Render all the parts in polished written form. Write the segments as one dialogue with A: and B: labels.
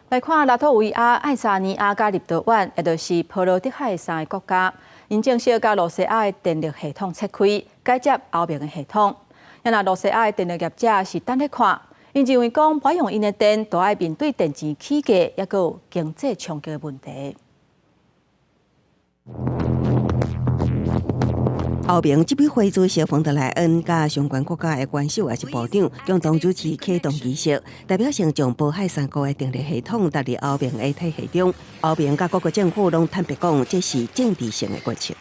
A: 来看拉脱维亚、爱沙尼亚加立陶宛，也就是波罗的海三个国家，因正式甲罗西亚的电力系统拆开，改接欧盟的系统。因那罗西亚的电力业者是等咧看，因认为讲保养因的电，都要面对电池起价，也有经济冲击的问题。
B: 欧盟执委会主席冯德莱恩甲相关国家的元首也是部长共同主持启动仪式，代表性将波海三国的电力系统纳入欧盟的体系中。欧盟甲各国政府拢坦白讲，这是政治性的决策。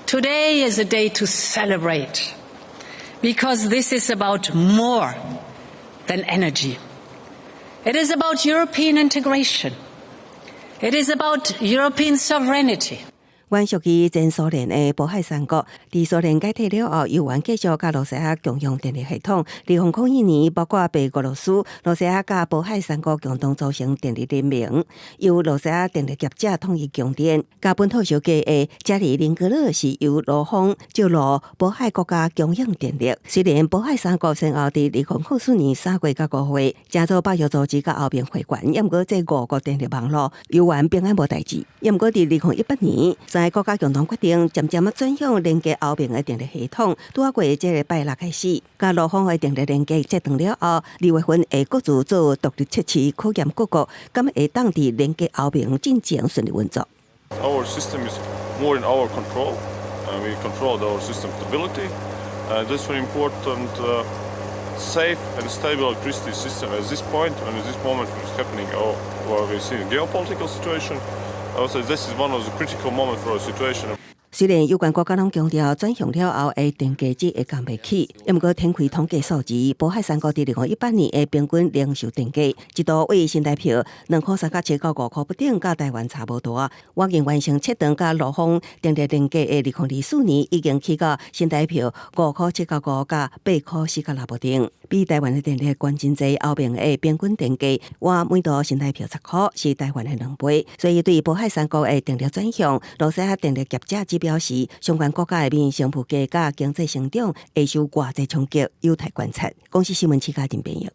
C: Today is a day to celebrate, because this is about more than energy. It is about European integration. It is about European sovereignty.
B: 原属于前苏联的波海三国，伫苏联解体了后，由原继续甲罗西亚共用电力系统。2001年，包括白俄罗斯、罗西亚甲波海三国共同组成电力联盟，由罗西亚电力业者统一供电。甲本土小价的加里宁格勒是由罗方就罗波海国家供应电力。虽然波海三国先后伫2004年3月甲5月加做北约组织甲欧盟会馆，毋过这5个电力网络由原平安无代志。毋过伫2018年，三个国家共同决定，渐渐转向连接欧盟的电力系统。拄啊过这礼拜六开始，甲罗方的电力连接接断了后，2月份会各自做独立测试，考验各国敢会当伫连接欧盟进程顺利运作。
D: Our system is more in our control. We control our system stability. That's very important. Safe and stable electricity system at this point and at this moment what is happening or we see a geopolitical situation. I would say this is one of the critical moments for our situation.
B: 虽然有关国家拢强调转向了后的电价值会降袂起，毋过天开统计数字，波海三国伫2018年的平均零售电价一度为新台币2.375块不等，甲台湾差无大。我已完成测量甲罗方电力电价的2024年已经起到新台币5.795甲8.496不等，比台湾的电力关真济。欧盟的平均电价我每度新台币10块，是台湾的2倍。所以对波海三国的电力转向，罗西亚电力业者只表示，相关国家的民生物价甲经济成长会受外在冲击，有待观察。公司新闻期刊林编译。